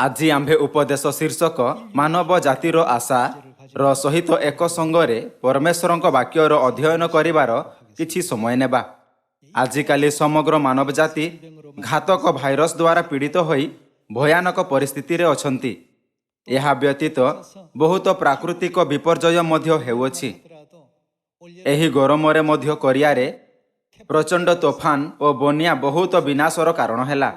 আজি आम्भे उपदेश शीर्षक मानव जातिर आशा ର ସହିତ ଏକ ସଙ୍ଗରେ ପରମେଶ୍ୱରଙ୍କ ବାକ୍ୟର ଅଧ୍ୟୟନ କରିବାର କିଛି ସମୟ ନେବା। ଆଜିକାଲି ସମଗ୍ର ମାନବ ଜାତି ଘାତକ ଭାଇରସ୍ ଦ୍ୱାରା ପୀଡ଼ିତ ହୋଇ ଭୟାନକ ପରିସ୍ଥିତିରେ ଅଛନ୍ତି। ଏହା ବ୍ୟତୀତ ବହୁତ ପ୍ରାକୃତିକ ବିପର୍ଯ୍ୟୟ ମଧ୍ୟ ହେଉଅଛି। ଏହି ଗରମରେ ମଧ୍ୟ କୋରିଆରେ ପ୍ରଚଣ୍ଡ ତୋଫାନ ଓ ବନ୍ୟା ବହୁତ ବିନାଶର କାରଣ ହେଲା।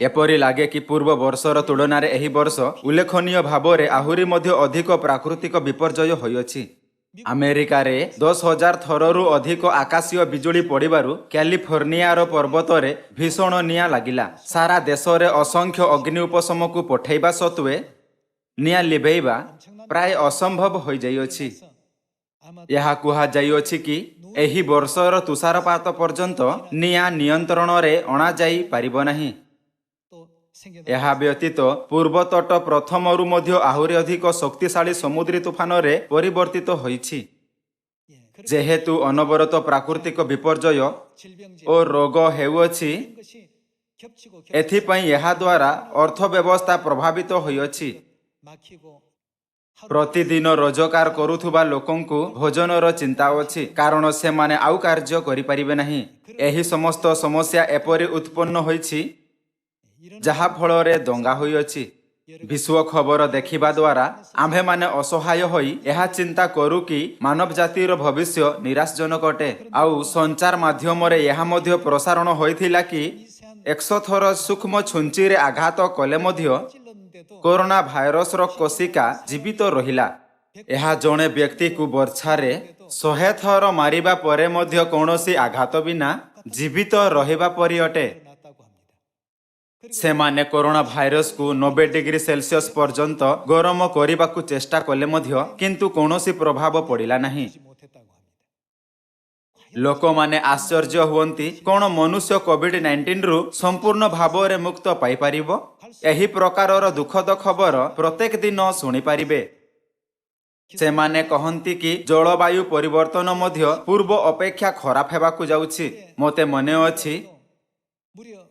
ଏପରି ଲାଗେ କି ପୂର୍ବ ବର୍ଷର ତୁଳନାରେ ଏହି ବର୍ଷ ଉଲ୍ଲେଖନୀୟ ଭାବରେ ଆହୁରି ମଧ୍ୟ ଅଧିକ ପ୍ରାକୃତିକ ବିପର୍ଯ୍ୟୟ ହୋଇଅଛି। ଆମେରିକାରେ 10,000 ଥରରୁ ଅଧିକ ଆକାଶୀୟ ବିଜୁଳି ପଡ଼ିବାରୁ କ୍ୟାଲିଫର୍ଣ୍ଣିଆର ପର୍ବତରେ ଭୀଷଣ ନିଆଁ ଲାଗିଲା। ସାରା ଦେଶରେ ଅସଂଖ୍ୟ ଅଗ୍ନି ଉପଶମକୁ ପଠାଇବା ସତ୍ତ୍ୱେ ନିଆଁ ଲିଭେଇବା ପ୍ରାୟ ଅସମ୍ଭବ ହୋଇଯାଇଅଛି। ଏହା କୁହାଯାଇଅଛି କି ଏହି ବର୍ଷର ତୁଷାରପାତ ପର୍ଯ୍ୟନ୍ତ ନିଆଁ ନିୟନ୍ତ୍ରଣରେ ଅଣାଯାଇ ପାରିବ ନାହିଁ। ଏହା ବ୍ୟତୀତ ପୂର୍ବତଟ ପ୍ରଥମରୁ ମଧ୍ୟ ଆହୁରି ଅଧିକ ଶକ୍ତିଶାଳୀ ସମୁଦ୍ରୀ ତୁଫାନରେ ପରିବର୍ତ୍ତିତ ହୋଇଛି। ଯେହେତୁ ଅନବରତ ପ୍ରାକୃତିକ ବିପର୍ଯ୍ୟୟ ଓ ରୋଗ ହେଉଅଛି, ଏଥିପାଇଁ ଏହାଦ୍ୱାରା ଅର୍ଥବ୍ୟବସ୍ଥା ପ୍ରଭାବିତ ହୋଇଅଛି। ପ୍ରତିଦିନ ରୋଜଗାର କରୁଥିବା ଲୋକଙ୍କୁ ଭୋଜନର ଚିନ୍ତା ଅଛି, କାରଣ ସେମାନେ ଆଉ କାର୍ଯ୍ୟ କରିପାରିବେ ନାହିଁ। ଏହି ସମସ୍ତ ସମସ୍ୟା ଏପରି ଉତ୍ପନ୍ନ ହୋଇଛି ଯାହା ଫଳରେ ଦଙ୍ଗା ହୋଇଅଛି। ବିଶ୍ୱ ଖବର ଦେଖିବା ଦ୍ୱାରା ଆମ୍ଭେମାନେ ଅସହାୟ ହୋଇ ଏହା ଚିନ୍ତା କରୁ କି ମାନବ ଜାତିର ଭବିଷ୍ୟ ନିରାଶଜନକ ଅଟେ। ଆଉ ସଞ୍ଚାର ମାଧ୍ୟମରେ ଏହା ମଧ୍ୟ ପ୍ରସାରଣ ହୋଇଥିଲା କି 100 ଥର ସୂକ୍ଷ୍ମ ଛୁଞ୍ଚିରେ ଆଘାତ କଲେ ମଧ୍ୟ କରୋନା ଭାଇରସର କୋଷିକା ଜୀବିତ ରହିଲା। ଏହା ଜଣେ ବ୍ୟକ୍ତିକୁ ବର୍ଚ୍ଛାରେ 100 ଥର ମାରିବା ପରେ ମଧ୍ୟ କୌଣସି ଆଘାତ ବିନା ଜୀବିତ ରହିବା ପରି ଅଟେ। ସେମାନେ କରୋନା ଭାଇରସକୁ 90 ଡିଗ୍ରୀ ସେଲସିୟସ୍ ପର୍ଯ୍ୟନ୍ତ ଗରମ କରିବାକୁ ଚେଷ୍ଟା କଲେ ମଧ୍ୟ କିନ୍ତୁ କୌଣସି ପ୍ରଭାବ ପଡ଼ିଲା ନାହିଁ। ଲୋକମାନେ ଆଶ୍ଚର୍ଯ୍ୟ ହୁଅନ୍ତି, କ'ଣ ମନୁଷ୍ୟ କୋଭିଡ-19ରୁ ସମ୍ପୂର୍ଣ୍ଣ ଭାବରେ ମୁକ୍ତ ପାଇପାରିବ? ଏହି ପ୍ରକାରର ଦୁଃଖଦ ଖବର ପ୍ରତ୍ୟେକ ଦିନ ଶୁଣିପାରିବେ। ସେମାନେ କହନ୍ତି କି ଜଳବାୟୁ ପରିବର୍ତ୍ତନ ମଧ୍ୟ ପୂର୍ବ ଅପେକ୍ଷା ଖରାପ ହେବାକୁ ଯାଉଛି। ମୋତେ ମନେ ଅଛି,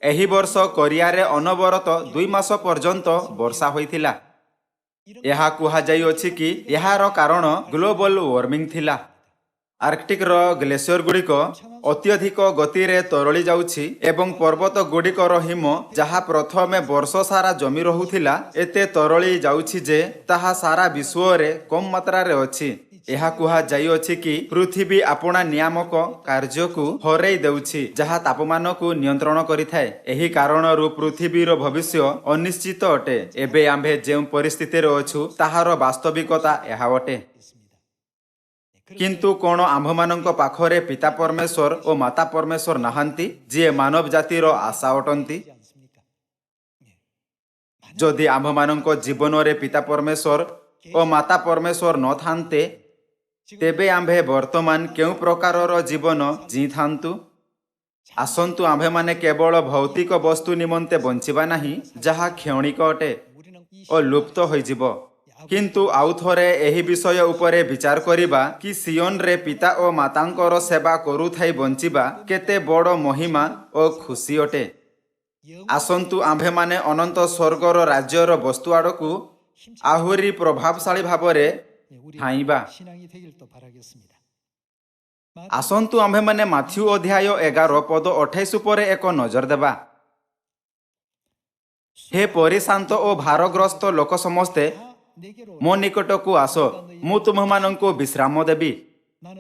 ଏହି ବର୍ଷ କୋରିଆରେ ଅନବରତ 2 ମାସ ପର୍ଯ୍ୟନ୍ତ ବର୍ଷା ହୋଇଥିଲା। ଏହା କୁହାଯାଇଅଛି କି ଏହାର କାରଣ ଗ୍ଲୋବାଲ ୱାର୍ମିଂ ଥିଲା। ଆର୍କଟିକ୍ର ଗ୍ଲେସିୟରଗୁଡ଼ିକ ଅତ୍ୟଧିକ ଗତିରେ ତରଳି ଯାଉଛି ଏବଂ ପର୍ବତ ଗୁଡ଼ିକର ହିମ, ଯାହା ପ୍ରଥମେ ବର୍ଷ ସାରା ଜମି ରହୁଥିଲା, ଏତେ ତରଳି ଯାଉଛି ଯେ ତାହା ସାରା ବିଶ୍ୱରେ କମ୍ ମାତ୍ରାରେ ଅଛି। ଏହା କୁହାଯାଇଅଛି କି ପୃଥିବୀ ଆପଣା ନିୟାମକ କାର୍ଯ୍ୟକୁ ହରେଇ ଦେଉଛି, ଯାହା ତାପମାନକୁ ନିୟନ୍ତ୍ରଣ କରିଥାଏ। ଏହି କାରଣରୁ ପୃଥିବୀର ଭବିଷ୍ୟ ଅନିଶ୍ଚିତ ଅଟେ। ଏବେ ଆମ୍ଭେ ଯେଉଁ ପରିସ୍ଥିତିରେ ଅଛୁ ତାହାର ବାସ୍ତବିକତା ଏହା ଅଟେ। କିନ୍ତୁ କ'ଣ ଆମ୍ଭମାନଙ୍କ ପାଖରେ ପିତା ପରମେଶ୍ୱର ଓ ମାତା ପରମେଶ୍ୱର ନାହାନ୍ତି, ଯିଏ ମାନବ ଜାତିର ଆଶା ଅଟନ୍ତି? ଯଦି ଆମ୍ଭମାନଙ୍କ ଜୀବନରେ ପିତା ପରମେଶ୍ୱର ଓ ମାତା ପରମେଶ୍ୱର ନଥାନ୍ତେ, ତେବେ ଆମ୍ଭେ ବର୍ତ୍ତମାନ କେଉଁ ପ୍ରକାରର ଜୀବନ ଜିଇଥାନ୍ତୁ? ଆସନ୍ତୁ ଆମ୍ଭେମାନେ କେବଳ ଭୌତିକ ବସ୍ତୁ ନିମନ୍ତେ ବଞ୍ଚିବା ନାହିଁ, ଯାହା କ୍ଷଣିକ ଅଟେ ଓ ଲୁପ୍ତ ହୋଇଯିବ, କିନ୍ତୁ ଆଉ ଥରେ ଏହି ବିଷୟ ଉପରେ ବିଚାର କରିବା କି ସିଓନରେ ପିତା ଓ ମାତାଙ୍କର ସେବା କରୁଥାଇ ବଞ୍ଚିବା କେତେ ବଡ଼ ମହିମା ଓ ଖୁସି ଅଟେ। ଆସନ୍ତୁ ଆମ୍ଭେମାନେ ଅନନ୍ତ ସ୍ୱର୍ଗର ରାଜ୍ୟର ବସ୍ତୁ ଆଡ଼କୁ ଆହୁରି ପ୍ରଭାବଶାଳୀ ଭାବରେ ଧାଇଁବା। ଆସନ୍ତୁ ଆମ୍ଭେମାନେ ମାଥ୍ୟୁ ଅଧ୍ୟାୟ 11 ପଦ 28 ଉପରେ ଏକ ନଜର ଦେବା। ହେ ପରିଶାନ୍ତ ଓ ଭାରଗ୍ରସ୍ତ ଲୋକ ସମସ୍ତେ, ମୋ ନିକଟକୁ ଆସ, ମୁଁ ତୁମମାନଙ୍କୁ ବିଶ୍ରାମ ଦେବି।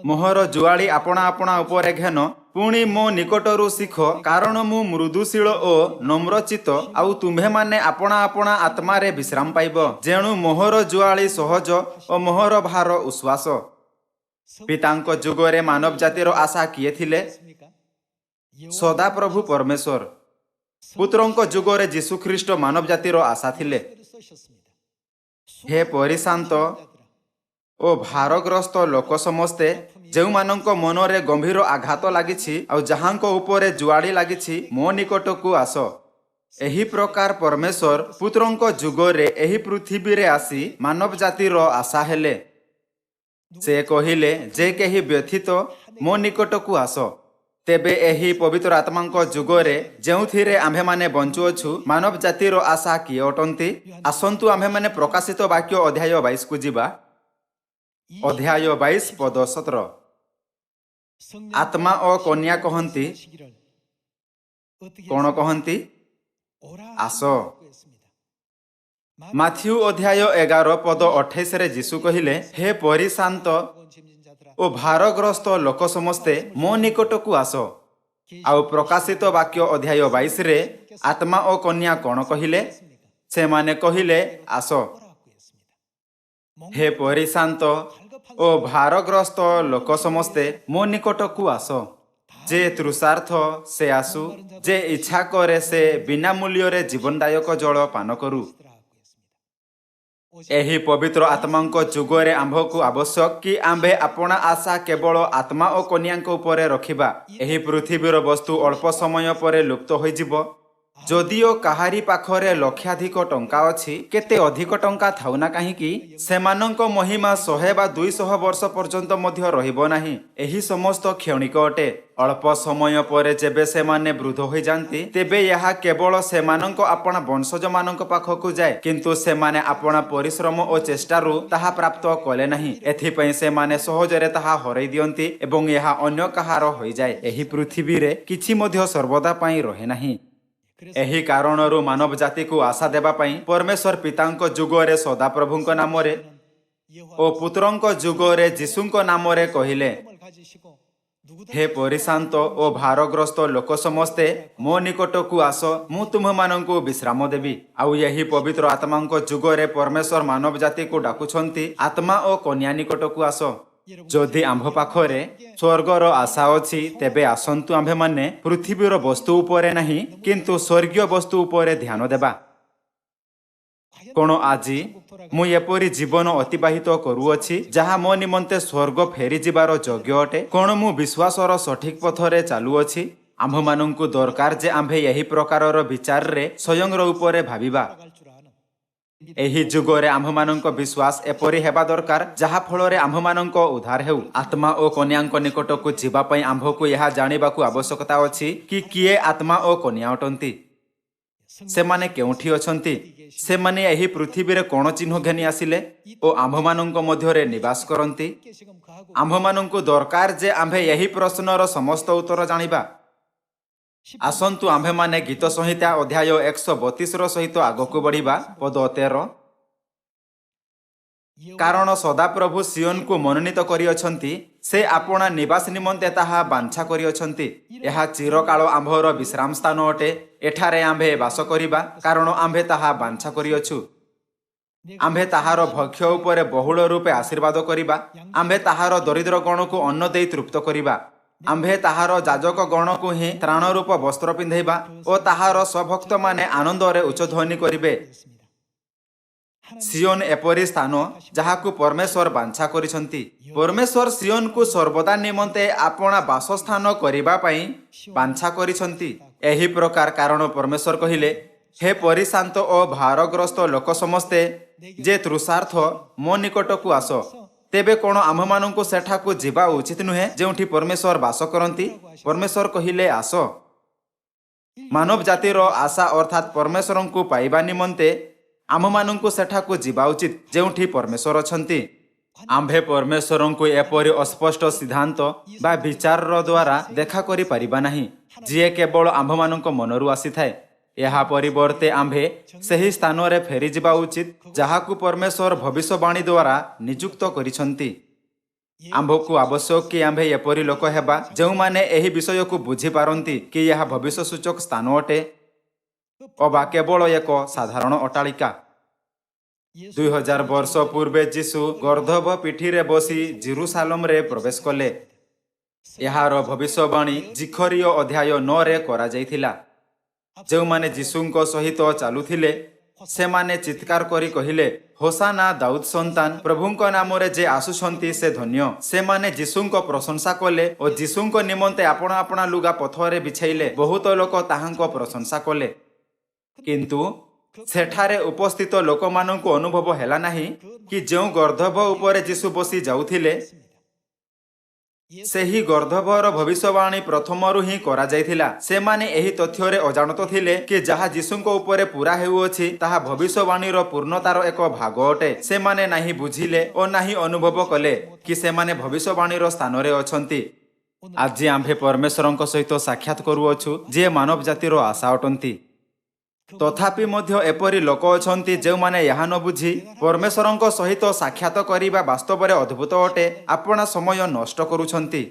ମୋହର ଜୁଆଳି ଆପଣା ଆପଣା ଉପରେ ଘେନ, ପୁଣି ମୋ ନିକଟରୁ ଶିଖ, କାରଣ ମୁଁ ମୃଦୁଶୀଳ ଓ ନମ୍ରଚିତ୍ତ, ଆଉ ତୁମ୍ଭେମାନେ ଆପଣା ଆପଣା ଆତ୍ମାରେ ବିଶ୍ରାମ ପାଇବ। ଯେଣୁ ମୋହର ଜୁଆଳି ସହଜ ଓ ମୋହର ଭାର ଉଶ୍ୱାସ। ପିତାଙ୍କ ଯୁଗରେ ମାନବ ଜାତିର ଆଶା କିଏ ଥିଲେ? ସଦାପ୍ରଭୁ ପରମେଶ୍ୱର। ପୁତ୍ରଙ୍କ ଯୁଗରେ ଯୀଶୁଖ୍ରୀଷ୍ଟ ମାନବ ଜାତିର ଆଶା ଥିଲେ। ହେ ପରିଶାନ୍ତ ଓ ଭାରଗ୍ରସ୍ତ ଲୋକ ସମସ୍ତେ, ଯେଉଁମାନଙ୍କ ମନରେ ଗମ୍ଭୀର ଆଘାତ ଲାଗିଛି ଆଉ ଯାହାଙ୍କ ଉପରେ ଜୁଆଳି ଲାଗିଛି, ମୋ ନିକଟକୁ ଆସ। ଏହି ପ୍ରକାର ପରମେଶ୍ୱର ପୁତ୍ରଙ୍କ ଯୁଗରେ ଏହି ପୃଥିବୀରେ ଆସି ମାନବ ଜାତିର ଆଶା ହେଲେ। ସେ କହିଲେ, ଯେ କେହି ବ୍ୟଥିତ ମୋ ନିକଟକୁ ଆସ, तेबे एही पवित्र आत्मांक जुगरे जेउथिरे आम्भेमाने बंचुअछु मानव जातिर आशा किए अटंती। आसंतु आम्भेमाने प्रकाशित वाक्य अध्याय 22 को जिबा। अध्याय 22 पद 17। आत्मा ओ कन्या कहंती कोण कहंती आस। माथ्यू अध्याय 11 पद 28 रे यीशु कहिले, हे परिशांत ओ भारग्रस्त लोक समस्ते मो निकट को आस। आउ प्रकाशित वाक्य अध्याय 22 रे आत्मा ओ कन्या कोण कहिले? से माने कहिले आस। हे परिशांत ओ भारग्रस्त लोक समस्ते मो निकट को आस। जे तृषार्थ से आसु, जे इच्छा करे से बिना मूल्य रे जीवनदायक जल पान करू। एही पवित्र आत्मांक जुगरे आंभकु आवश्यक कि आंभे अपना आशा केवल आत्मा और कन्याक उपरे रखिबा। एही पृथ्वीर वस्तु अल्प समय परे लुप्त होइजिबो। जदिओ काहारी पाखरे लक्षाधिक टंका अछि, केते अधिक टंका थाउना काहीकि सेमानंक महिमा 100 बा 200 वर्ष पर्यंत मध्य रहिबो नाही। एही समस्त क्षणिक अटे। अल्प समय परे जेबे सेमाने वृद्ध होई जानती, तेबे यहा केवल सेमानंक अपना वंशज मानंक पाखकु जाए, किंतु सेमाने अपना परिश्रम और चेष्टारु ताहा प्राप्त कले नाही। एथिपई सेमाने सहजरे ताहा हरई दियंती एवं यहा अन्य काहार होई जाए। एही पृथ्वी रे किछि मध्य सर्वदा पई रहे नाही। एही कारणरू मानव जाति को आशा देबा पई परमेश्वर पितांक जुगरे सदाप्रभुंक नामरे ओ पुत्रंक जुगरे जीशुंक नामरे कहिले, हे परिशांत ओ भारग्रस्त लोक समस्ते मो निकट को आस, मु तुम मानंकु विश्राम देबी। आउ यही पवित्र आत्मांक जुगरे परमेश्वर मानव जाति को डाकुछंती, आत्मा ओ कन्या निकट को आस। जदि आंभ पाखरे स्वर्गर आशा अछि, तेबे आसंतु आंभे माने पृथ्वीर वस्तु उपरे नाही, किंतु स्वर्गीय वस्तु उपरे ध्यान देबा। कोण आजी मु एपरी जीवन अतिबाहित करूअछि जहा मो निमंते स्वर्ग फेरी जिबार योग्य अटे? कोण मु विश्वासर सठिक पथरे चालुअछि? आंभ मानंकु दरकार जे आंभे यही प्रकारर विचार रे स्वयं उपरे भाबिबा। एही जुगरे आम्भमानंक विश्वास एपरि हेबा दरकार जहा फलरे आम्भमानंक उद्धार हेउ। आत्मा ओ कन्याक निकटकु जिबा पई आम्भकु यहा जानिबाकु आवश्यकता अछि कि किए आत्मा ओ कन्या अटंती, सेमाने केउठी अछंती, सेमाने एही पृथ्वी रे कोन चिन्ह घेनी आसिले ओ आम्भमानंक मध्यरे निवास करंती। आम्भमानंकु दरकार जे आम्भे यही प्रश्नर समस्त उत्तर जानिबा। आसंतु आम्भे माने गीत संहिता अध्याय 132 सहित आगकु बढ़िबा। पद 13। कारण सदाप्रभु सियोन को मनोनीत करिअछंती, से आपना निवास निमंते ताहा बांछा करिअछंती। एहा चिरकाल आम्भर विश्राम स्थान अटे। एठारे आम्भे वास करिबा, कारण आम्भे ताहा बांछा करिअछु। आम्भे ताहार भक्ष्य उपरे बहुल रूपे आशीर्वाद करिबा। आम्भे ताहार दरिद्र गण को अन्न देई तृप्त करिबा। आम्भे ताहार जाजक गण को ही त्राण रूप वस्त्र पिंधेबा और ताहार स्वभक्त माने आनंद रे उच्च ध्वनि करिबे। सियोन एपरि स्थान जहाकु परमेश्वर बांछा करिसंती। परमेश्वर सियोन को सर्वदा निमंते आपना वासस्थान करिबा पई बांछा करिसंती। एही प्रकार कारण परमेश्वर कहिले, हे परिशांत ओ भारग्रस्त लोक समस्ते जे तृषार्थ मो निकट को आस। तेबे कोण आम्भमानंकु सेठाकु जिबा उचित नुहे जेउठी परमेश्वर वास करंती? परमेश्वर कहिले आस। मानव जातिर आशा अर्थात परमेश्वरंकु पाइबा निमंते आम्भमानंकु सेठाकु जिबा उचित जेउठी परमेश्वर अछंती। आम्भे परमेश्वरंकु एपरि अस्पष्ट सिद्धांत बा विचार द्वारा देखा करि परिबा नाही, जिए केवल आम्भमानंक मनरु आसीथाए। यहा परिवर्ते आम्भे सही स्थान रे फेरी जिबा उचित जहाकु परमेश्वर भविष्यवाणी द्वारा नियुक्त करिसंती। आम्भकु आवश्यक कि आम्भे एपरि लोक हेबा जेउ माने एही विषय को बुझी पारंती कि यहा भविष्य सूचक स्थान अटे अबा केवल एक साधारण अटालिका। 2000 वर्ष पूर्वे जीशु गर्धभ पिठी रे बसी जेरुसालेम रे प्रवेश कले। यार भविष्यवाणी जिखरीय अध्याय 9 रे करा जाइथिला। जो माने जीशुंको सहित चालुथिले से माने चित्कार करी कहिले, होसाना दाऊद संतान, प्रभुंको नामरे जे आसुछंती से धन्य। से माने जीशुंको प्रशंसा कले और जीशुंको निमंते आपना आपना लुगा पथरे बिछाइले। बहुत लोक ताहांको प्रशंसा कले, किंतु सेठारे उपस्थित लोक मानंकु अनुभव हेला नाही कि जो गर्धभ उपरे जीशु बसी जाउथिले ସେହି ଗର୍ଦ୍ଧବର ଭବିଷ୍ୟବାଣୀ ପ୍ରଥମରୁ ହିଁ କରାଯାଇଥିଲା। ସେମାନେ ଏହି ତଥ୍ୟରେ ଅଜାଣତ ଥିଲେ କି ଯାହା ଯୀଶୁଙ୍କ ଉପରେ ପୂରା ହେଉଅଛି ତାହା ଭବିଷ୍ୟବାଣୀର ପୂର୍ଣ୍ଣତାର ଏକ ଭାଗ ଅଟେ। ସେମାନେ ନାହିଁ ବୁଝିଲେ ଓ ନାହିଁ ଅନୁଭବ କଲେ କି ସେମାନେ ଭବିଷ୍ୟବାଣୀର ସ୍ଥାନରେ ଅଛନ୍ତି। ଆଜି ଆମ୍ଭେ ପରମେଶ୍ୱରଙ୍କ ସହିତ ସାକ୍ଷାତ କରୁଅଛୁ ଯିଏ ମାନବ ଜାତିର ଆଶା ଅଟନ୍ତି। ତଥାପି ମଧ୍ୟ ଏପରି ଲୋକ ଅଛନ୍ତି ଯେଉଁମାନେ ଏହା ନ ବୁଝି ପରମେଶ୍ୱରଙ୍କ ସହିତ ସାକ୍ଷାତ କରିବା ବାସ୍ତବରେ ଅଦ୍ଭୁତ ଅଟେ ଆପଣା ସମୟ ନଷ୍ଟ କରୁଛନ୍ତି।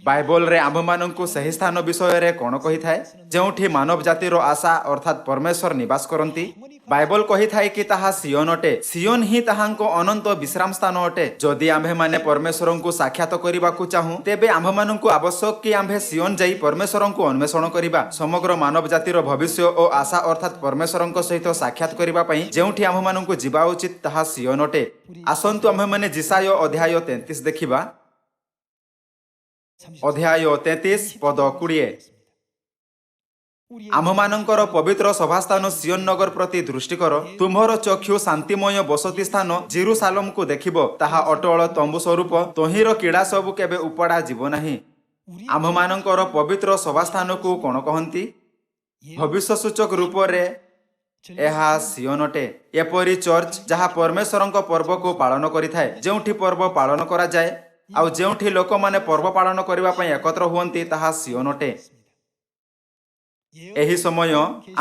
ବାଇବଲରେ ଆମ୍ଭମାନଙ୍କୁ ସେହି ସ୍ଥାନ ବିଷୟରେ କ'ଣ କହିଥାଏ ଯେଉଁଠି ମାନବ ଜାତିର ଆଶା ଅର୍ଥାତ୍ ପରମେଶ୍ୱର ନିବାସ କରନ୍ତି? ବାଇବଲ କହିଥାଏ କି ତାହା ସିଓନ ଅଟେ। ସିଓନ ହିଁ ତାହାଙ୍କ ଅନନ୍ତ ବିଶ୍ରାମ ସ୍ଥାନ ଅଟେ। ଯଦି ଆମ୍ଭେମାନେ ପରମେଶ୍ୱରଙ୍କୁ ସାକ୍ଷାତ କରିବାକୁ ଚାହୁଁ ତେବେ ଆମ୍ଭମାନଙ୍କୁ ଆବଶ୍ୟକ କି ଆମ୍ଭେ ସିଓନ ଯାଇ ପରମେଶ୍ୱରଙ୍କୁ ଅନ୍ୱେଷଣ କରିବା। ସମଗ୍ର ମାନବ ଜାତିର ଭବିଷ୍ୟ ଓ ଆଶା ଅର୍ଥାତ୍ ପରମେଶ୍ୱରଙ୍କ ସହିତ ସାକ୍ଷାତ କରିବା ପାଇଁ ଯେଉଁଠି ଆମ୍ଭମାନଙ୍କୁ ଯିବା ଉଚିତ ତାହା ସିଓନ ଅଟେ। ଆସନ୍ତୁ ଆମ୍ଭେମାନେ ଯିଶାୟ ଅଧ୍ୟାୟ 33 ଦେଖିବା। ଅଧ୍ୟାୟ 33 ପଦ 20। ଆମ୍ଭମାନଙ୍କର ପବିତ୍ର ସଭାସ୍ଥାନ ସିଓନ ନଗର ପ୍ରତି ଦୃଷ୍ଟି କର। ତୁମ୍ଭର ଚକ୍ଷୁ ଶାନ୍ତିମୟ ବସତି ସ୍ଥାନ ଜେରୁସାଲେମକୁ ଦେଖିବ। ତାହା ଅଟଳ ତମ୍ବୁ ସ୍ୱରୂପ ତହିଁର କ୍ରୀଡ଼ା ସବୁ କେବେ ଉପଡ଼ା ଯିବ ନାହିଁ। ଆମ୍ଭମାନଙ୍କର ପବିତ୍ର ସଭାସ୍ଥାନକୁ କ'ଣ କହନ୍ତି? ଭବିଷ୍ୟସୂଚକ ରୂପରେ ଏହା ସିଓନ ଅଟେ। ଏପରି ଚର୍ଚ୍ଚ ଯାହା ପରମେଶ୍ୱରଙ୍କ ପର୍ବକୁ ପାଳନ କରିଥାଏ। ଯେଉଁଠି ପର୍ବ ପାଳନ କରାଯାଏ ଆଉ ଯେଉଁଠି ଲୋକମାନେ ପର୍ବ ପାଳନ କରିବା ପାଇଁ ଏକତ୍ର ହୁଅନ୍ତି ତାହା ସିଓନ ଅଟେ। ଏହି ସମୟ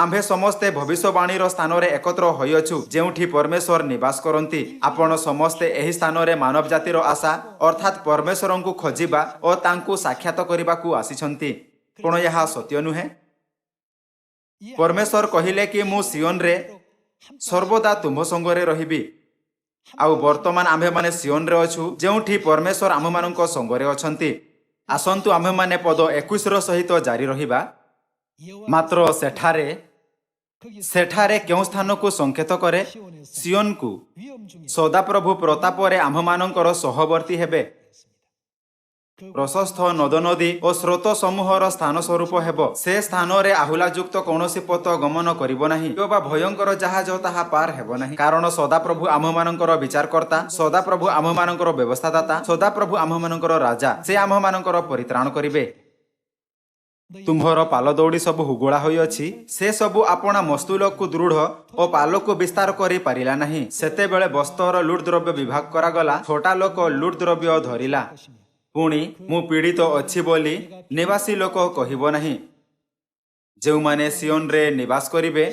ଆମ୍ଭେ ସମସ୍ତେ ଭବିଷ୍ୟବାଣୀର ସ୍ଥାନରେ ଏକତ୍ର ହୋଇଅଛୁ ଯେଉଁଠି ପରମେଶ୍ୱର ନିବାସ କରନ୍ତି। ଆପଣ ସମସ୍ତେ ଏହି ସ୍ଥାନରେ ମାନବ ଜାତିର ଆଶା ଅର୍ଥାତ୍ ପରମେଶ୍ୱରଙ୍କୁ ଖୋଜିବା ଓ ତାଙ୍କୁ ସାକ୍ଷାତ କରିବାକୁ ଆସିଛନ୍ତି। କ'ଣ ଏହା ସତ୍ୟ ନୁହେଁ? ପରମେଶ୍ୱର କହିଲେ କି ମୁଁ ସିଓନରେ ସର୍ବଦା ତୁମ୍ଭ ସଙ୍ଗରେ ରହିବି। ଆଉ ବର୍ତ୍ତମାନ ଆମ୍ଭେମାନେ ସିଓନରେ ଅଛୁ ଯେଉଁଠି ପରମେଶ୍ୱର ଆମ୍ଭମାନଙ୍କ ସଙ୍ଗରେ ଅଛନ୍ତି। ଆସନ୍ତୁ ଆମ୍ଭେମାନେ ପଦ 21ର ସହିତ ଜାରି ରହିବା। ମାତ୍ର ସେଠାରେ କେଉଁ ସ୍ଥାନକୁ ସଂକେତ କରେ? ସିଓନକୁ। ସଦାପ୍ରଭୁ ପ୍ରତାପରେ ଆମ୍ଭମାନଙ୍କର ସହବର୍ତ୍ତୀ ହେବେ। ପ୍ରଶସ୍ତ ନଦ ନଦୀ ଓ ସ୍ରୋତ ସମୂହର ସ୍ଥାନ ସ୍ୱରୂପ ହେବ। ସେ ସ୍ଥାନରେ ଆହୁଲାଯୁକ୍ତ କୌଣସି ପଥ ଗମନ କରିବ ନାହିଁ ବା ଭୟଙ୍କର ଜାହାଜ ତାହା ପାର ହେବ ନାହିଁ। କାରଣ ସଦାପ୍ରଭୁ ଆମ୍ଭମାନଙ୍କର ବିଚାରକର୍ତ୍ତା, ସଦାପ୍ରଭୁ ଆମ୍ଭମାନଙ୍କର ବ୍ୟବସ୍ଥାଦାତା, ସଦାପ୍ରଭୁ ଆମ୍ଭମାନଙ୍କର ରାଜା। ସେ ଆମ୍ଭମାନଙ୍କର ପରିତ୍ରାଣ କରିବେ। ତୁମ୍ଭର ପାଲ ଦୌଡ଼ି ସବୁ ହୁଗୁଳା ହୋଇଅଛି। ସେ ସବୁ ଆପଣା ମସ୍ତୁଲକୁ ଦୃଢ଼ ଓ ପାଲକୁ ବିସ୍ତାର କରି ପାରିଲା ନାହିଁ। ସେତେବେଳେ ବସ୍ତ୍ରର ଲୁଟ୍ ଦ୍ରବ୍ୟ ବିଭାଗ କରାଗଲା। ଛୋଟା ଲୋକ ଲୁଟ୍ ଦ୍ରବ୍ୟ ଧରିଲା। ପୁଣି ମୁଁ ପୀଡ଼ିତ ଅଛି ବୋଲି ନିବାସୀ ଲୋକ କହିବ ନାହିଁ। ଯେଉଁମାନେ ସିଓନରେ ନିବାସ କରିବେ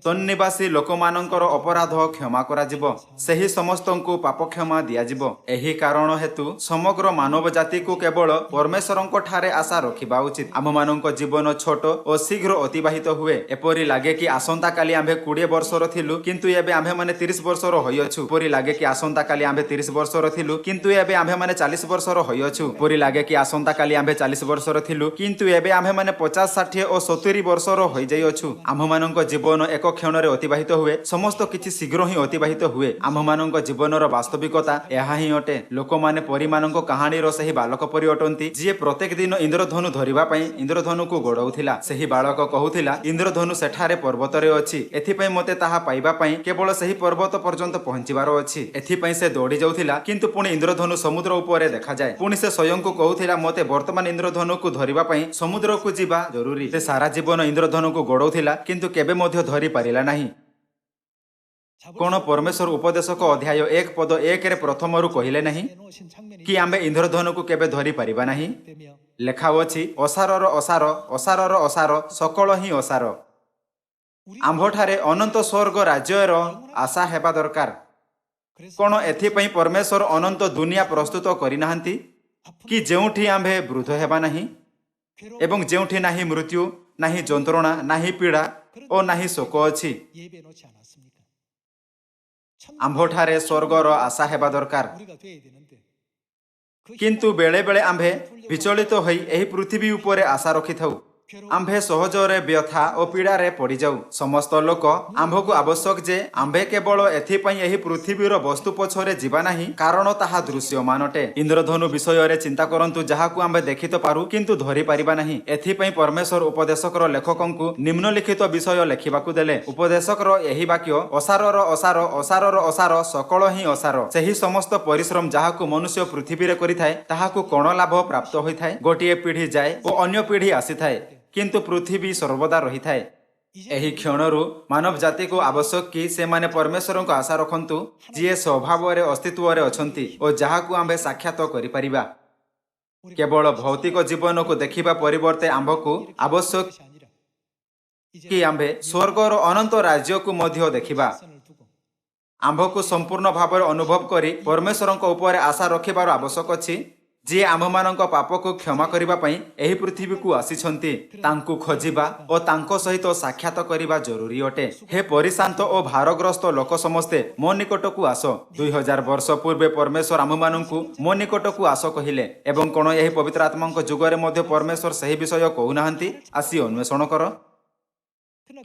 ତନ୍ନିବାସୀ ଲୋକମାନଙ୍କର ଅପରାଧ କ୍ଷମା କରାଯିବ। ସେହି ସମସ୍ତଙ୍କୁ ପାପ କ୍ଷମା ଦିଆଯିବ। ଏହି କାରଣ ହେତୁ ସମଗ୍ର ମାନବ ଜାତିକୁ କେବଳ ପରମେଶ୍ୱରଙ୍କ ଠାରେ ଆଶା ରଖିବା ଉଚିତ। ଆମମାନଙ୍କ ଜୀବନ ଛୋଟ ଓ ଶୀଘ୍ର ଅତିବାହିତ ହୁଏ। ଏପରି ଲାଗେ କି ଆସନ୍ତାକାଲି ଆମ୍ଭେ 20 ବର୍ଷର ଥିଲୁ କିନ୍ତୁ ଏବେ ଆମ୍ଭେମାନେ 30 ବର୍ଷର ହୋଇଅଛୁ। ଏପରି ଲାଗେ କି ଆସନ୍ତାକାଲି ଆମ୍ଭେ 30 ବର୍ଷର ଥିଲୁ କିନ୍ତୁ ଏବେ ଆମ୍ଭେମାନେ 40 ବର୍ଷର ହୋଇଅଛୁ। ଏପରି ଲାଗେ କି ଆସନ୍ତାକାଲି ଆମ୍ଭେ 40 ବର୍ଷର ଥିଲୁ କିନ୍ତୁ ଏବେ ଆମ୍ଭେମାନେ 50, 60 ଓ 70 ବର୍ଷର ହୋଇଯାଇଅଛୁ। ଆମ୍ଭମାନଙ୍କ ଜୀବନ ଏକ କ୍ଷଣରେ ଅତିବାହିତ ହୁଏ। ସମସ୍ତ କିଛି ଶୀଘ୍ର ହିଁ ଅତିବାହିତ ହୁଏ। ଆମ୍ଭମାନଙ୍କ ଜୀବନର ବାସ୍ତବିକତା ଏହା ହିଁ ଅଟେ। ଲୋକମାନେ ପରୀମାନଙ୍କ କାହାଣୀର ସେହି ବାଳକ ପରି ଅଟନ୍ତି ଯିଏ ପ୍ରତ୍ୟେକ ଦିନ ଇନ୍ଦ୍ରଧନୁ ଧରିବା ପାଇଁ ଇନ୍ଦ୍ରଧନୁକୁ ଗୋଡ଼ଉଥିଲା। ସେହି ବାଳକ କହୁଥିଲା ଇନ୍ଦ୍ରଧନୁ ସେଠାରେ ପର୍ବତରେ ଅଛି। ଏଥିପାଇଁ ମୋତେ ତାହା ପାଇବା ପାଇଁ କେବଳ ସେହି ପର୍ବତ ପର୍ଯ୍ୟନ୍ତ ପହଞ୍ଚିବାର ଅଛି। ଏଥିପାଇଁ ସେ ଦୌଡ଼ି ଯାଉଥିଲା କିନ୍ତୁ ପୁଣି ଇନ୍ଦ୍ରଧନୁ ସମୁଦ୍ର ଉପରେ ଦେଖାଯାଏ। ପୁଣି ସେ ସ୍ୱୟଂକୁ କହୁଥିଲା ମୋତେ ବର୍ତ୍ତମାନ ଇନ୍ଦ୍ରଧନୁକୁ ଧରିବା ପାଇଁ ସମୁଦ୍ରକୁ ଯିବା ଜରୁରୀ। ସେ ସାରା ଜୀବନ ଇନ୍ଦ୍ରଧନୁକୁ ଗୋଡ଼ଉଥିଲା କିନ୍ତୁ କେବେ ମଧ୍ୟ ଧରି ପାରିଲା ନାହିଁ। କ'ଣ ପରମେଶ୍ୱର ଉପଦେଶକ ଅଧ୍ୟାୟ 1 ପଦ 1ରେ ପ୍ରଥମରୁ କହିଲେ ନାହିଁ କି ଆମ୍ଭେ ଇନ୍ଦ୍ରଧନୁକୁ କେବେ ଧରି ପାରିବା ନାହିଁ? ଲେଖା ଅଛି ଅସାରର ଅସାର, ଅସାରର ଅସାର, ସକଳ ହିଁ ଅସାର। ଆମ୍ଭଠାରେ ଅନନ୍ତ ସ୍ୱର୍ଗ ରାଜ୍ୟର ଆଶା ହେବା ଦରକାର। କ'ଣ ଏଥିପାଇଁ ପରମେଶ୍ୱର ଅନନ୍ତ ଦୁନିଆ ପ୍ରସ୍ତୁତ କରିନାହାନ୍ତି କି ଯେଉଁଠି ଆମ୍ଭେ ବୃଦ୍ଧ ହେବା ନାହିଁ ଏବଂ ଯେଉଁଠି ନାହିଁ ମୃତ୍ୟୁ, ନାହିଁ ଯନ୍ତ୍ରଣା, ନାହିଁ ପୀଡ଼ା ଓ ନାହିଁ ଶୋକ ଅଛି? ଆମ୍ଭଠାରେ ସ୍ୱର୍ଗର ଆଶା ହେବା ଦରକାର। କିନ୍ତୁ ବେଳେ ବେଳେ ଆମ୍ଭେ ବିଚଳିତ ହୋଇ ଏହି ପୃଥିବୀ ଉପରେ ଆଶା ରଖିଥାଉ। आम्भे सहजरे व्यथा और पीड़ारे पड़ जाऊ। समस्त लोक आम्भकु आवश्यक जे आम्भे केवल एथिपई एही पृथ्वीर वस्तु पछरे जीवा नाही, कारण ताहा दृश्यमान अटे। इंद्रधनु विषय चिंता करंतु, जहाकु आम्भे देखि तो पारू किंतु धरि पारिबा नाही। एथिपई परमेश्वर उपदेशकर लेखकंकु निम्नलिखित विषय लेखिबाकु देले। उपदेशकर एही वाक्य, असारर असार, असारर असार, सकल ही असार। सेही समस्त परिश्रम जहाकु मनुष्य पृथ्वी रे करिथाय, ताहाकु कोन लाभ प्राप्त होइथाय? गोटिए पीढ़ी जाए और अन्य पीढ़ी आसीथाय, किंतु पृथ्वी सर्वदा रही थाए। एही क्षणरु मानव जाति को आवश्यक कि से माने परमेश्वर को आशा रखंतु, जी स्वभाव रे अस्तित्व रे अछंती और जहाकु आम्भे साक्षात करि परिबा। केवल भौतिक जीवन को देखिबा परिवर्ते आम्भकु आवश्यक कि आम्भे स्वर्गर अनंत राज्य को मध्य देखिबा। आम्भकु संपूर्ण भाव अनुभव करी परमेश्वर को ऊपर आशा रखिबार आवश्यक अछि, जी आम्भमानंक पाप को क्षमा करिबा पई एही पृथ्वी को आसीछंती। तांकु खोजिबा और तांको सहित साक्षात करिबा जरूरी अटे। हे परिशांत और भारग्रस्त लोक समस्ते मो निकट को आस। 2000 वर्ष पूर्वे परमेश्वर आम्भमानंकु मो निकट को आस कहिले, एवं कोन एही पवित्र आत्मांक जुगरे मध्ये परमेश्वर सही विषय कहू नाहंती, आसी अन्वेषण कर।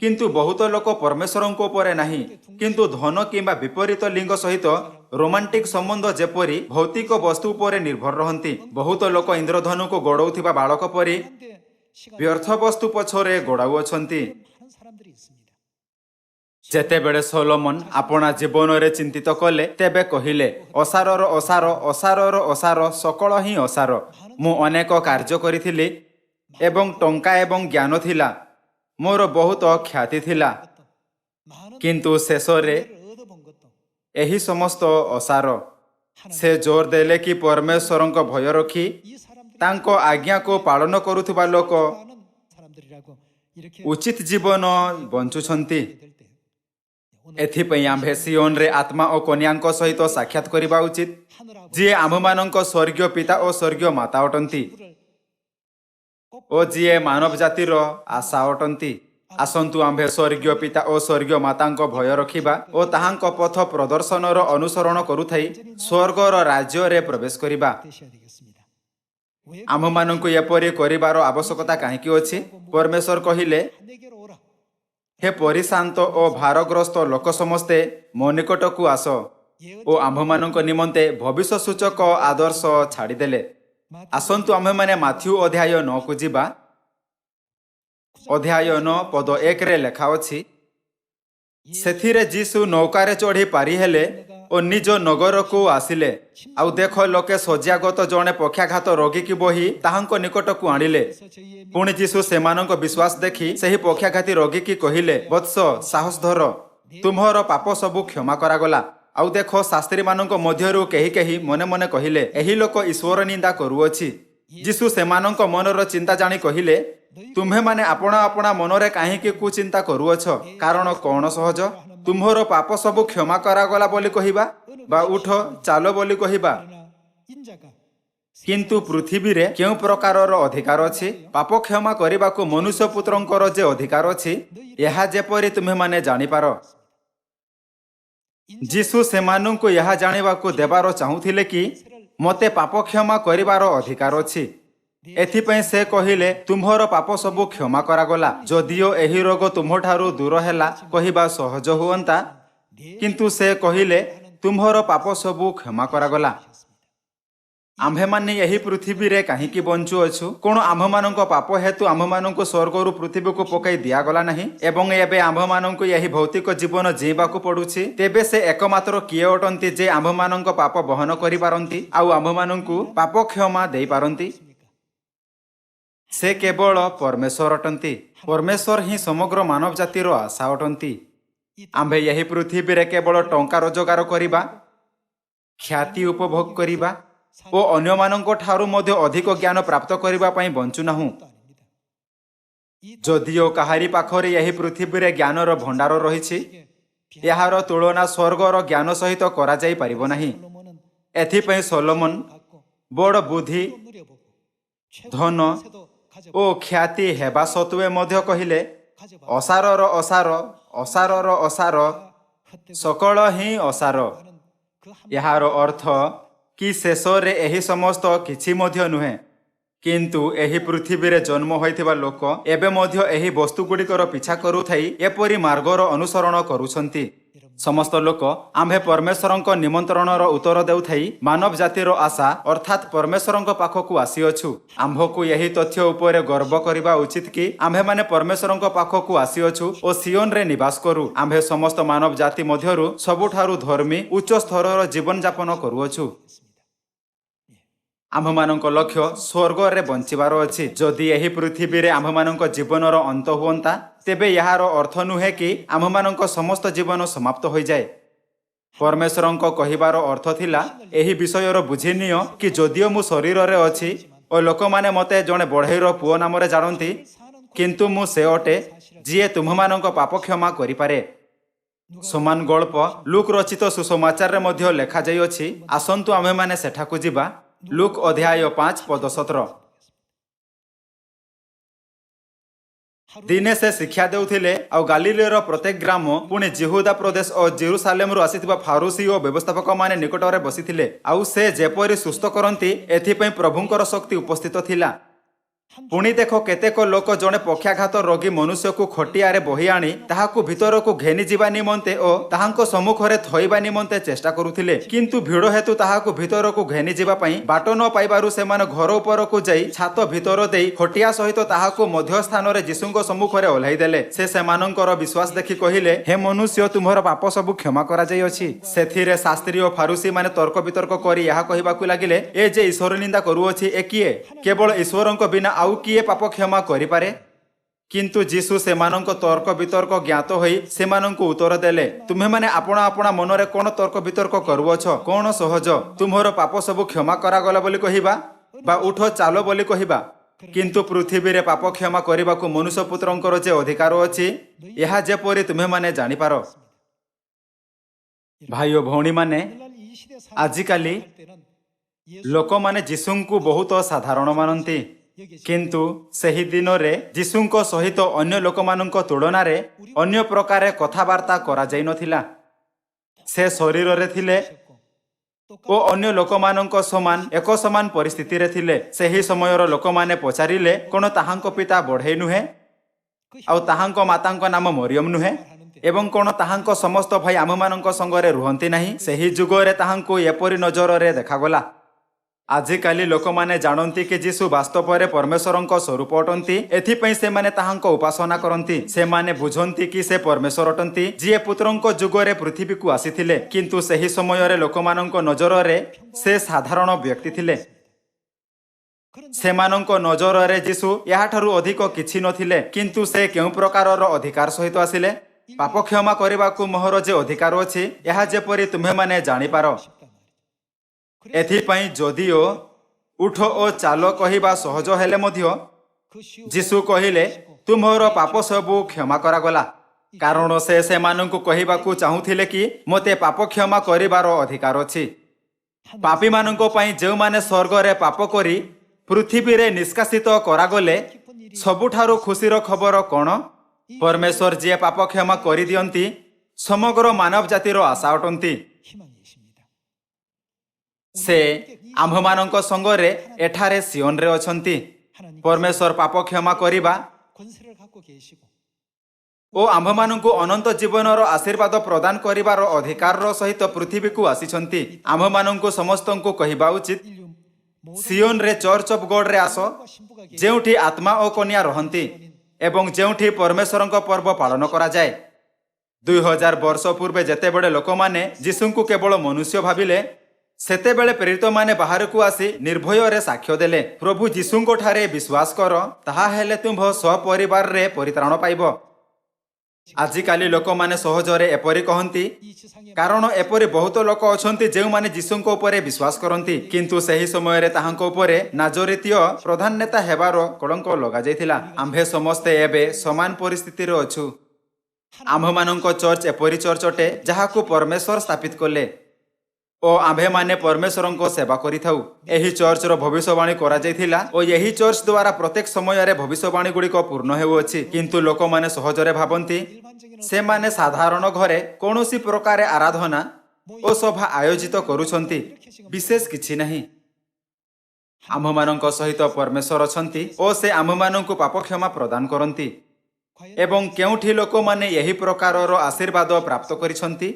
किंतु बहुत लोक परमेश्वर उपरे नाही, किंतु धन किंबा विपरीत लिंग सहित रोमांटिक संबंध जेपरी भौतिक वस्तु उपरे निर्भर रहंती। बहुत लोक इंद्रधनु को गोड़ाउथिबा बालक परी व्यर्थ वस्तु पछरे गोड़ाउ अछंती। जेतेबेले सोलोमन अपना जीवन रे चिंतित कले, तेबे कहिले, असारर असार, असारर असार, सकल ही असार। मु अनेक कार्य करिथिली एवं टंका एवं ज्ञान थिला, मोर बहुत ख्याति थिला, किंतु शेषरे एही समस्त असार। से जोर देले कि परमेश्वर को भय रखी तांको आज्ञा को पालन करुथुबा लोक उचित जीवन बंचुछंती। एथिपई आम्भे सियोन रे आत्मा और कन्याक सहित साक्षात करिबा उचित, जी आम्भमानंक स्वर्गीय पिता और स्वर्गीय माता अटंती ओ जी मानव जातिर आशा अटंती। आसंतु आम्भे स्वर्गीय पिता और स्वर्गीय मातांक भय रखिबा और ताहांक पथ प्रदर्शनर अनुसरण करुथाई स्वर्गर राज्य रे प्रवेश करिबा। आम्भमानंकु एपरि करिबार आवश्यकता काहेकि अछि? परमेश्वर कहिले, हे परिशांत और भारग्रस्त लोक समस्ते मो निकट को आस ओ आम्भमानंक निमंते भविष्य सूचक आदर्श छाड़ीदेले। आसंतु आम्भे माने माथ्यू अध्याय 9 को जिबा। अध्याय 9 पद 1 रे लेखा अछि, सेथिरे जीसु नौकारे चढ़ी पारी हेले और निज नगर को आसिले। आउ देख लोके सज्जागत जणे पक्षाघात रोगी की बही ताहांक निकट को आनिले। पुणी जीसु सेमानंक विश्वास देखि सही पक्षाघाती रोगी की कहिले, वत्स साहस धर, तुम्हर पाप सबु क्षमा करागला। आउ देख शास्त्री मानक मध्यरु केही केही मने मने कहिले, एही लोक ईश्वर निंदा करूअछि। जीसु सेमानंक मनर चिंता जानी कहिले, तुम्हे माने अपना अपना मनरे काहेकि कुचिंता करूअछ? कारण कौन सहज? तुम्हर पाप सबु क्षमा करागला बोली कहिबा, बा उठ चालो बोली कहिबा? किंतु पृथ्वी रे केउ प्रकारर अधिकार अछि? पाप क्षमा करिबाकु मनुष्य पुत्रंकर जे अधिकार अछि, एहा जेपरि तुम्हे माने जानि पारो। जीसु सेमानंकु यहा जानिबाकु देबारो चाहुथिले कि मते पाप क्षमा करिबार अधिकार अछि। एथिपई से कहिले, तुम्हर पाप सबु क्षमा करागला। जदियो एही रोग तुम्हठारु दूर हेला कहिबा सहज हुअंता, किंतु से कहिले, तुम्हर पाप सबु क्षमा करागला। आम्भे माने यही पृथ्वी रे काहेकि बंचु अछु? कोन आम्भमानंक पाप हेतु आम्भमानंक स्वर्गरु पृथ्वी को पकाई दियागला नाही, एवं एबे आम्भमानंक यही भौतिक जीवन जीवाकु पडुछि? तेबे से एकमात्र किए अटंती जे आम्भमानंक पाप बहन करि पारंती आउ आम्भमानंकु पाप क्षमा देई पारंती? से केवल परमेश्वर अटंती। परमेश्वर ही समग्र मानव जातिर आशा अटंती। आम्भे यही पृथ्वी रे केवल टंका रोजगार करिबा, ख्याति उपभोग करिबा ओ अन्य मानंक ठारू मध्य अधिक ज्ञान प्राप्त करिबा पई बंचु नाहु। जदियो काहारी पाखरे यही पृथ्वी रे ज्ञानर भंडार रहिछि, यार तुलना स्वर्गर ज्ञान सहित करा जाई परिबो नाही। एथिपई सोलोमन बड़ बुद्धि, धन ओ ख्याति हेबा सत्वे मध्य कहिले, असारर असार, असारर असार, सकल ही असार। यार अर्थ कि शेष रे एही समस्त किछि मध्य नुहे, କିନ୍ତୁ ଏହି ପୃଥିବୀରେ ଜନ୍ମ ହୋଇଥିବା ଲୋକ ଏବେ ମଧ୍ୟ ଏହି ବସ୍ତୁଗୁଡ଼ିକର ପିଛା କରୁଥାଇ ଏପରି ମାର୍ଗର ଅନୁସରଣ କରୁଛନ୍ତି। ସମସ୍ତ ଲୋକ ଆମ୍ଭେ ପରମେଶ୍ୱରଙ୍କ ନିମନ୍ତ୍ରଣର ଉତ୍ତର ଦେଉଥାଇ ମାନବ ଜାତିର ଆଶା ଅର୍ଥାତ୍ ପରମେଶ୍ୱରଙ୍କ ପାଖକୁ ଆସିଅଛୁ। ଆମ୍ଭକୁ ଏହି ତଥ୍ୟ ଉପରେ ଗର୍ବ କରିବା ଉଚିତ କି ଆମ୍ଭେମାନେ ପରମେଶ୍ୱରଙ୍କ ପାଖକୁ ଆସିଅଛୁ ଓ ସିଓନରେ ନିବାସ କରୁ। ଆମ୍ଭେ ସମସ୍ତ ମାନବ ଜାତି ମଧ୍ୟରୁ ସବୁଠାରୁ ଧର୍ମୀ ଉଚ୍ଚ ସ୍ତରର ଜୀବନଯାପନ କରୁଅଛୁ। ଆମ୍ଭମାନଙ୍କ ଲକ୍ଷ୍ୟ ସ୍ୱର୍ଗରେ ବଞ୍ଚିବାର ଅଛି। ଯଦି ଏହି ପୃଥିବୀରେ ଆମ୍ଭମାନଙ୍କ ଜୀବନର ଅନ୍ତ ହୁଅନ୍ତା ତେବେ ଏହାର ଅର୍ଥ ନୁହେଁ କି ଆମ୍ଭମାନଙ୍କ ସମସ୍ତ ଜୀବନ ସମାପ୍ତ ହୋଇଯାଏ। ପରମେଶ୍ୱରଙ୍କ କହିବାର ଅର୍ଥ ଥିଲା ଏହି ବିଷୟର ବୁଝିନିଅ କି ଯଦିଓ ମୁଁ ଶରୀରରେ ଅଛି ଓ ଲୋକମାନେ ମୋତେ ଜଣେ ବଢ଼େଇର ପୁଅ ନାମରେ ଜାଣନ୍ତି, କିନ୍ତୁ ମୁଁ ସେ ଅଟେ ଯିଏ ତୁମ୍ଭମାନଙ୍କ ପାପ କ୍ଷମା କରିପାରେ। ସମାନ ଗଳ୍ପ ଲୁକ୍ ରଚିତ ସୁସମାଚାରରେ ମଧ୍ୟ ଲେଖାଯାଇଅଛି। ଆସନ୍ତୁ ଆମ୍ଭେମାନେ ସେଠାକୁ ଯିବା। ଲୁକ୍ ଅଧ୍ୟାୟ 5 ପଦ 17। ଦିନେ ସେ ଶିକ୍ଷା ଦେଉଥିଲେ ଆଉ ଗାଲିଲେର ପ୍ରତ୍ୟେକ ଗ୍ରାମ ପୁଣି ଜିହୁଦା ପ୍ରଦେଶ ଓ ଜେରୁସାଲେମରୁ ଆସିଥିବା ଫାରୁସି ଓ ବ୍ୟବସ୍ଥାପକମାନେ ନିକଟରେ ବସିଥିଲେ। ଆଉ ସେ ଯେପରି ସୁସ୍ଥ କରନ୍ତି ଏଥିପାଇଁ ପ୍ରଭୁଙ୍କର ଶକ୍ତି ଉପସ୍ଥିତ ଥିଲା। ପୁଣି ଦେଖ, କେତେକ ଲୋକ ଜଣେ ପକ୍ଷାଘାତ ରୋଗୀ ମନୁଷ୍ୟକୁ ଖଟିଆରେ ବହି ଆଣି ତାହାକୁ ଭିତରକୁ ଘେନି ଯିବା ନିମନ୍ତେ ଓ ତାହାଙ୍କ ସମ୍ମୁଖରେ ଥୋଇବା ନିମନ୍ତେ ଚେଷ୍ଟା କରୁଥିଲେ। କିନ୍ତୁ ଭିଡ଼ ହେତୁ ତାହାକୁ ଭିତରକୁ ଘେନି ଯିବା ପାଇଁ ବାଟ ନ ପାଇବାରୁ ସେମାନେ ଘର ଉପରକୁ ଯାଇ ଛାତ ଭିତର ଦେଇ ଖଟିଆ ସହିତ ତାହାକୁ ମଧ୍ୟ ସ୍ଥାନରେ ଯୀଶୁଙ୍କ ସମ୍ମୁଖରେ ଓହ୍ଲାଇ ଦେଲେ। ସେ ସେମାନଙ୍କର ବିଶ୍ୱାସ ଦେଖି କହିଲେ, ହେ ମନୁଷ୍ୟ, ତୁମର ପାପ ସବୁ କ୍ଷମା କରାଯାଇଅଛି। ସେଥିରେ ଶାସ୍ତ୍ରୀ ଓ ଫାରୁସି ମାନେ ତର୍କ ବିତର୍କ କରି ଏହା କହିବାକୁ ଲାଗିଲେ, ଏ ଯେ ଈଶ୍ୱର ନିନ୍ଦା କରୁଅଛି ଏ କିଏ? କେବଳ ଈଶ୍ୱରଙ୍କ ବିନା ଆଉ କିଏ ପାପ କ୍ଷମା କରିପାରେ? କିନ୍ତୁ ଯୀଶୁ ସେମାନଙ୍କ ତର୍କ ବିତର୍କ ଜ୍ଞାତ ହୋଇ ସେମାନଙ୍କୁ ଉତ୍ତର ଦେଲେ, ତୁମ୍ଭେମାନେ ଆପଣା ଆପଣା ମନରେ କ'ଣ ତର୍କ ବିତର୍କ କରୁଅଛ? କ'ଣ ସହଜ, ତୁମ୍ଭର ପାପ ସବୁ କ୍ଷମା କରାଗଲା ବୋଲି କହିବା ବା ଉଠ ଚାଲ ବୋଲି କହିବା? କିନ୍ତୁ ପୃଥିବୀରେ ପାପ କ୍ଷମା କରିବାକୁ ମନୁଷ୍ୟ ପୁତ୍ରଙ୍କର ଯେ ଅଧିକାର ଅଛି, ଏହା ଯେପରି ତୁମ୍ଭେମାନେ ଜାଣିପାର। ଭାଇ ଓ ଭଉଣୀମାନେ, ଆଜିକାଲି ଲୋକମାନେ ଯୀଶୁଙ୍କୁ ବହୁତ ସାଧାରଣ ମାନନ୍ତି। କିନ୍ତୁ ସେହି ଦିନରେ ଯୀଶୁଙ୍କ ସହିତ ଅନ୍ୟ ଲୋକମାନଙ୍କ ତୁଳନାରେ ଅନ୍ୟ ପ୍ରକାରେ କଥାବାର୍ତ୍ତା କରାଯାଇନଥିଲା। ସେ ଶରୀରରେ ଥିଲେ ଓ ଅନ୍ୟ ଲୋକମାନଙ୍କ ସମାନ ଏକ ସମାନ ପରିସ୍ଥିତିରେ ଥିଲେ। ସେହି ସମୟର ଲୋକମାନେ ପଚାରିଲେ, କ'ଣ ତାହାଙ୍କ ପିତା ବଢ଼େଇ ନୁହେଁ ଆଉ ତାହାଙ୍କ ମାତାଙ୍କ ନାମ ମରିୟମ ନୁହେଁ? ଏବଂ କ'ଣ ତାହାଙ୍କ ସମସ୍ତ ଭାଇ ଆମମାନଙ୍କ ସଙ୍ଗରେ ରୁହନ୍ତି ନାହିଁ? ସେହି ଯୁଗରେ ତାହାଙ୍କୁ ଏପରି ନଜରରେ ଦେଖାଗଲା। ଆଜିକାଲି ଲୋକମାନେ ଜାଣନ୍ତି କି ଯୀଶୁ ବାସ୍ତବରେ ପରମେଶ୍ୱରଙ୍କ ସ୍ୱରୂପ ଅଟନ୍ତି। ଏଥିପାଇଁ ସେମାନେ ତାହାଙ୍କ ଉପାସନା କରନ୍ତି। ସେମାନେ ବୁଝନ୍ତି କି ସେ ପରମେଶ୍ୱର ଅଟନ୍ତି ଯିଏ ପୁତ୍ରଙ୍କ ଯୁଗରେ ପୃଥିବୀକୁ ଆସିଥିଲେ। କିନ୍ତୁ ସେହି ସମୟରେ ଲୋକମାନଙ୍କ ନଜରରେ ସେ ସାଧାରଣ ବ୍ୟକ୍ତି ଥିଲେ। ସେମାନଙ୍କ ନଜରରେ ଯୀଶୁ ଏହାଠାରୁ ଅଧିକ କିଛି ନଥିଲେ। କିନ୍ତୁ ସେ କେଉଁ ପ୍ରକାରର ଅଧିକାର ସହିତ ଆସିଲେ? ପାପ କ୍ଷମା କରିବାକୁ ମୋହର ଯେ ଅଧିକାର ଅଛି, ଏହା ଯେପରି ତୁମ୍ଭେମାନେ ଜାଣିପାର। ଏଥିପାଇଁ ଯଦିଓ ଉଠ ଓ ଚାଲ କହିବା ସହଜ ହେଲେ ମଧ୍ୟ ଯୀଶୁ କହିଲେ, ତୁମ୍ଭର ପାପ ସବୁ କ୍ଷମା କରାଗଲା। କାରଣ ସେ ସେମାନଙ୍କୁ କହିବାକୁ ଚାହୁଁଥିଲେ କି ମୋତେ ପାପ କ୍ଷମା କରିବାର ଅଧିକାର ଅଛି। ପାପୀମାନଙ୍କ ପାଇଁ ଯେଉଁମାନେ ସ୍ୱର୍ଗରେ ପାପ କରି ପୃଥିବୀରେ ନିଷ୍କାସିତ କରାଗଲେ, ସବୁଠାରୁ ଖୁସିର ଖବର କ'ଣ? ପରମେଶ୍ୱର ଯିଏ ପାପ କ୍ଷମା କରିଦିଅନ୍ତି ସମଗ୍ର ମାନବ ଜାତିର ଆଶା ଅଟନ୍ତି। ସେ ଆମ୍ଭମାନଙ୍କ ସଙ୍ଗରେ ଏଠାରେ ସିଓନରେ ଅଛନ୍ତି। ପରମେଶ୍ୱର ପାପ କ୍ଷମା କରିବା ଓ ଆମ୍ଭମାନଙ୍କୁ ଅନନ୍ତ ଜୀବନର ଆଶୀର୍ବାଦ ପ୍ରଦାନ କରିବାର ଅଧିକାରର ସହିତ ପୃଥିବୀକୁ ଆସିଛନ୍ତି। ଆମ୍ଭମାନଙ୍କୁ ସମସ୍ତଙ୍କୁ କହିବା ଉଚିତ, ସିଓନରେ ଚର୍ଚ୍ଚ ଅଫ୍ ଗଡରେ ଆସ, ଯେଉଁଠି ଆତ୍ମା ଓ କନ୍ୟା ରହନ୍ତି ଏବଂ ଯେଉଁଠି ପରମେଶ୍ୱରଙ୍କ ପର୍ବ ପାଳନ କରାଯାଏ। 2000 ବର୍ଷ ପୂର୍ବେ ଯେତେବେଳେ ଲୋକମାନେ ଯୀଶୁଙ୍କୁ କେବଳ ମନୁଷ୍ୟ ଭାବିଲେ, ସେତେବେଳେ ପ୍ରେରିତମାନେ ବାହାରକୁ ଆସି ନିର୍ଭୟରେ ସାକ୍ଷ୍ୟ ଦେଲେ, ପ୍ରଭୁ ଯୀଶୁଙ୍କ ଠାରେ ବିଶ୍ୱାସ କର, ତାହା ହେଲେ ତୁମ୍ଭ ସପରିବାରରେ ପରିତ୍ରାଣ ପାଇବ। ଆଜିକାଲି ଲୋକମାନେ ସହଜରେ ଏପରି କହନ୍ତି, କାରଣ ଏପରି ବହୁତ ଲୋକ ଅଛନ୍ତି ଯେଉଁମାନେ ଯୀଶୁଙ୍କ ଉପରେ ବିଶ୍ୱାସ କରନ୍ତି। କିନ୍ତୁ ସେହି ସମୟରେ ତାହାଙ୍କ ଉପରେ ନାଜରିତୀୟ ପ୍ରଧାନ ନେତା ହେବାର କଳଙ୍କ ଲଗାଯାଇଥିଲା। ଆମ୍ଭେ ସମସ୍ତେ ଏବେ ସମାନ ପରିସ୍ଥିତିରେ ଅଛୁ। ଆମ୍ଭମାନଙ୍କ ଚର୍ଚ୍ଚ ଏପରି ଚର୍ଚ୍ଚ ଅଟେ ଯାହାକୁ ପରମେଶ୍ୱର ସ୍ଥାପିତ କଲେ ଓ ଆମ୍ଭେମାନେ ପରମେଶ୍ୱରଙ୍କ ସେବା କରିଥାଉ। ଏହି ଚର୍ଚ୍ଚର ଭବିଷ୍ୟବାଣୀ କରାଯାଇଥିଲା ଓ ଏହି ଚର୍ଚ୍ଚ ଦ୍ୱାରା ପ୍ରତ୍ୟେକ ସମୟରେ ଭବିଷ୍ୟବାଣୀ ଗୁଡ଼ିକ ପୂର୍ଣ୍ଣ ହେଉଅଛି। କିନ୍ତୁ ଲୋକମାନେ ସହଜରେ ଭାବନ୍ତି ସେମାନେ ସାଧାରଣ ଘରେ କୌଣସି ପ୍ରକାର ଆରାଧନା ଓ ସଭା ଆୟୋଜିତ କରୁଛନ୍ତି, ବିଶେଷ କିଛି ନାହିଁ। आम्भମାନଙ୍କ सहित परमेश्वर अछंती ओ से आम्भମାନଙ୍କୁ पाप क्षमा प्रदान करନ୍ତି एवं केउठी लोकमाने यही प्रकारर आशीर्वाद प्राप्त करिसंती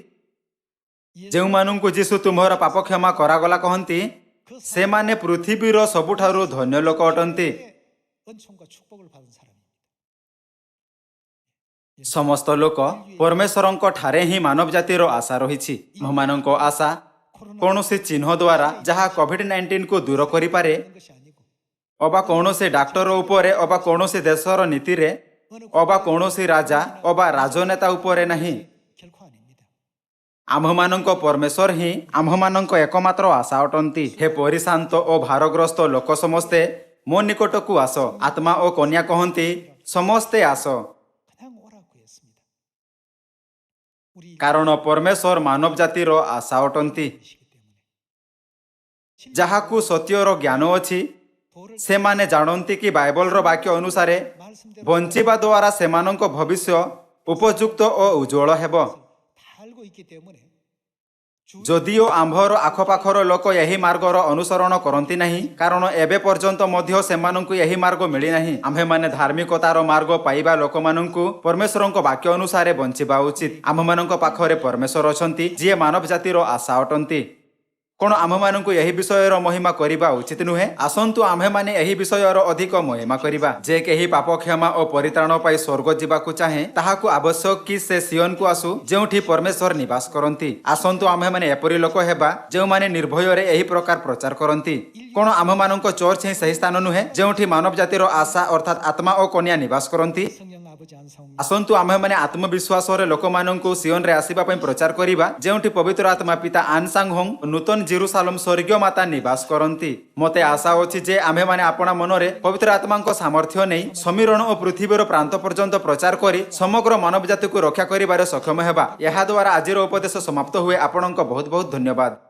जेउमानଙ୍କୁ यीशु तुम्हर पाप क्षमा करागला कहନ୍ତି सेमाने पृथ्वीर सबुठारु धन्य लोक अटंती। 은총과 축복을 받은 사람입니다. समस्त लोक परमेश्वरଙ୍କ ठारे ही मानव जातिर आशा रही। आमମାନଙ୍କ आशा कौनसी चिन्ह द्वारा जहाँ कोविड-19 को दूर करि पारे 것이 아니고 अबा कौनसी डाक्टर उपरे अबा कौनसी देशर नीति रे अबा कौनसी राजा अबा राजनेता उपरे नहीं। 결코 아닙니다. आम्भମାନଙ୍କ परमेश्वर ही आम्भମାନଙ୍କ एकमात्र आशा अटंती। हे परिशांत और भारग्रस्त लोक समस्ते मो निकट को आस। आत्मा और कन्या कहती समस्ते आस, 그냥 오라고 했습니다. 우리 कारण परमेश्वर मानव जातिर आशा अटंती। 이시기 때문에 जहाकू सत्यर ज्ञान अच्छी से माने जानती कि बाइबलर वाक्य अनुसार 말씀대로 बंचिबा द्वारा सेमानंक भविष्य उपयुक्त और उज्ज्वल हेब। 다 알고 있기 때문에 जदिओ आंभर आखपाखर लोक यही मार्गर अनुसरण करती नहीं, कारण एबे पर्यंत मध्य सेमानंकु यही मार्ग मिली नहीं। आम्भे माने धार्मिकतार मार्ग पाइबा लोक मानंकु परमेश्वरंक वाक्य अनुसार बंचिबा उचित। आम्भमानंक पाखरे परमेश्वर अछंती जिए मानव जातिर आशा अटंती। कौन आम्भमानंकु यही विषयर महिमा करिबा उचित नुहे? आसंतु आम्भे माने यही विषयर अधिक महिमा करिबा। जे केही पाप क्षमा और परित्राण पाई स्वर्ग जिबाकु चाहे ताहाकु आवश्यक कि से सियोन को आसु जेउठी परमेश्वर निवास करंती। आसंतु आम्भे माने एपरि लोक हेबा जेउ माने निर्भय रे एही प्रकार प्रचार करंती। कौन आम्भमानंक चर्च ही सही स्थान नुहे जेउठी मानव जातिर आशा अर्थात आत्मा और कन्या निवास करंती? 성령 아버지 안사옵니다. आसंतु आम्भे माने आत्मविश्वास रे लोक मानंकु सियोन रे आसीबा पई प्रचार करिबा जेउठी पवित्र आत्मा पिता आनसांग होंग नूतन जेरूसालेम स्वर्गीय माता निवास करंती। मते आशा अछि जे आम्भे माने आपणा मनरे पवित्र आत्मांक सामर्थ्य नै समीरण और पृथ्वीर प्रांत पर्यंत प्रचार करी समग्र मानव जाति को रक्षा करिबारे सक्षम हेबा। एहा द्वारा आजिर उपदेश समाप्त हुए। आपणक बहुत बहुत धन्यवाद।